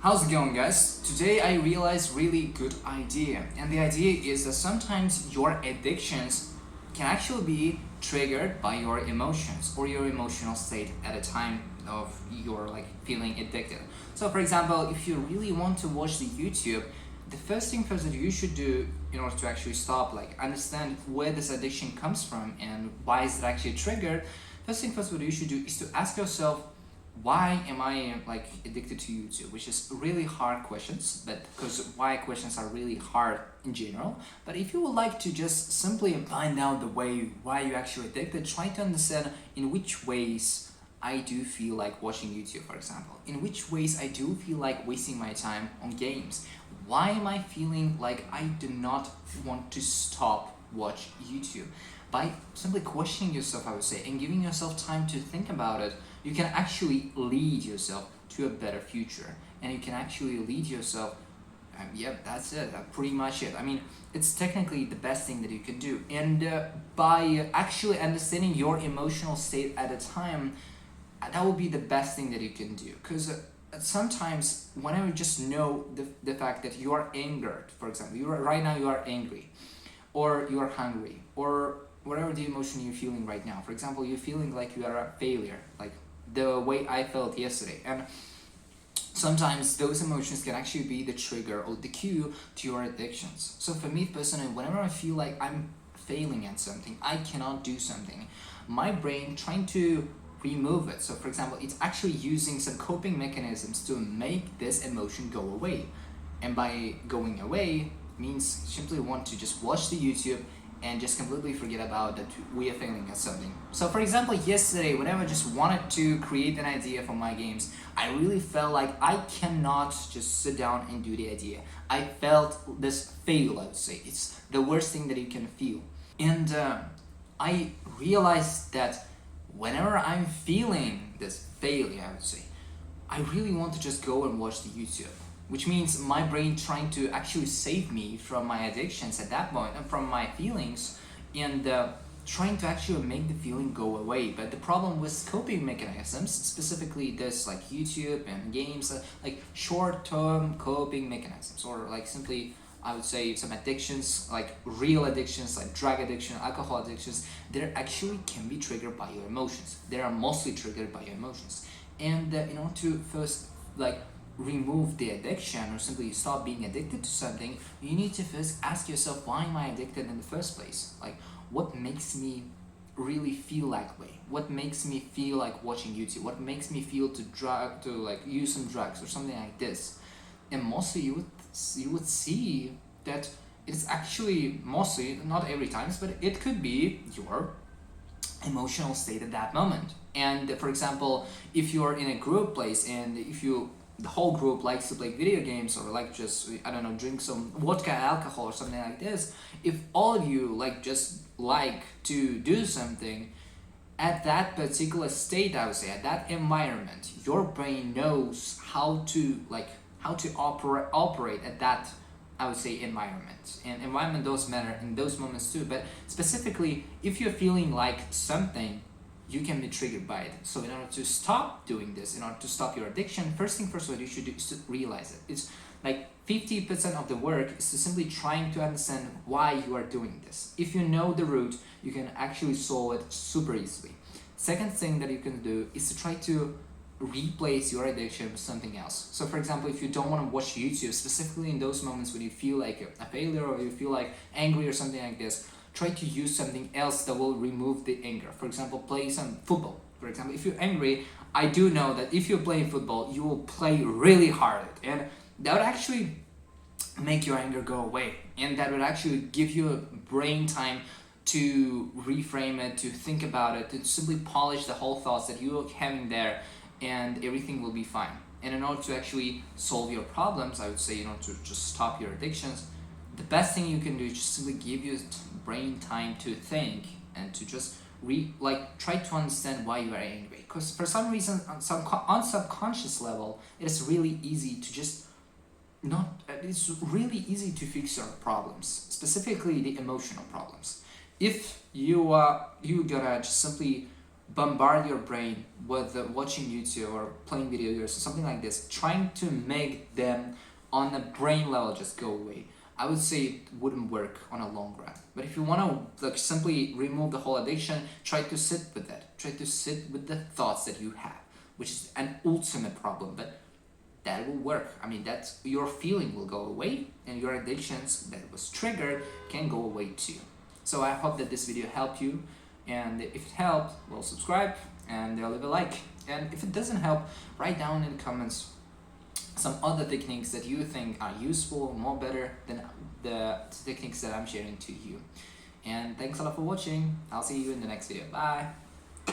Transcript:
How's it going, guys? Today I realized really good idea, and the idea is that sometimes your addictions can actually be triggered by your emotions or your emotional state at a time of your feeling addicted. So for example, if you really want to watch the YouTube, the first thing first that you should do in order to actually stop, understand where this addiction comes from and why is it actually triggered. First thing first what you should do is to ask yourself, why am I addicted to YouTube? Which is really hard questions, but because why questions are really hard in general. But if you would like to just simply find out the way why you actually addicted, try to understand in which ways I do feel like watching YouTube, for example. In which ways I do feel like wasting my time on games. Why am I feeling like I do not want to stop watch YouTube? By simply questioning yourself, I would say, and giving yourself time to think about it, you can actually lead yourself to a better future. And you can actually lead yourself, that's it, pretty much it. I mean, it's technically the best thing that you can do. And by actually understanding your emotional state at a time, that will be the best thing that you can do. Because sometimes whenever you just know the fact that you are angered, for example, right now you are angry, or you are hungry, or whatever the emotion you're feeling right now. For example, you're feeling like you are a failure, like the way I felt yesterday. And sometimes those emotions can actually be the trigger or the cue to your addictions. So for me personally, whenever I feel like I'm failing at something, I cannot do something, my brain trying to remove it. So for example, it's actually using some coping mechanisms to make this emotion go away. And by going away means simply want to just watch the YouTube and just completely forget about that we are failing at something. So for example, yesterday, whenever I just wanted to create an idea for my games, I really felt like I cannot just sit down and do the idea. I felt this fail, I would say. It's the worst thing that you can feel. And I realized that whenever I'm feeling this failure, I would say, I really want to just go and watch the YouTube. Which means my brain trying to actually save me from my addictions at that point and from my feelings, and trying to actually make the feeling go away. But the problem with coping mechanisms, specifically this YouTube and games, like short-term coping mechanisms, or simply I would say some addictions, like real addictions, like drug addiction, alcohol addictions, they actually can be triggered by your emotions. They are mostly triggered by your emotions. And in order to first remove the addiction or simply stop being addicted to something, you need to first ask yourself, why am I addicted in the first place? What makes me really feel that way? What makes me feel like watching YouTube? What makes me feel to use some drugs or something like this? And mostly you would see that it's actually mostly, not every time, but it could be your emotional state at that moment. And for example, if you're in a group place and if the whole group likes to play video games or just I don't know, drink some vodka alcohol or something like this, if all of you just like to do something at that particular state, I would say, at that environment, your brain knows how to operate at that, I would say, environment. And environment does matter in those moments too, but specifically if you're feeling like something, you can be triggered by it. So in order to stop doing this, in order to stop your addiction, first thing first what you should do is to realize it. It's 50% of the work is to simply trying to understand why you are doing this. If you know the root, you can actually solve it super easily. Second thing that you can do is to try to replace your addiction with something else. So for example, if you don't want to watch YouTube, specifically in those moments when you feel like a failure or you feel like angry or something like this, try to use something else that will remove the anger. For example, play some football. For example, if you're angry, I do know that if you're playing football, you will play really hard, and that would actually make your anger go away, and that would actually give you a brain time to reframe it, to think about it, to simply polish the whole thoughts that you're having there, and everything will be fine. And in order to actually solve your problems, I would say, in order to just stop your addictions, the best thing you can do is just simply give your brain time to think and to just try to understand why you are angry. Because for some reason, on subconscious level, it is really easy to just it's really easy to fix your problems, specifically the emotional problems. If you gonna just simply bombard your brain with watching YouTube or playing video games or something like this, trying to make them on a brain level just go away, I would say it wouldn't work on a long run. But if you want to like simply remove the whole addiction, try to sit with it. Try to sit with the thoughts that you have, which is an ultimate problem. But that will work. I mean, that's your feeling will go away, and your addictions that was triggered can go away too. So I hope that this video helped you, and if it helped, well, subscribe and leave a like. And if it doesn't help, write down in the comments some other techniques that you think are useful, more better than the techniques that I'm sharing to you. And thanks a lot for watching. I'll see you in the next video. Bye.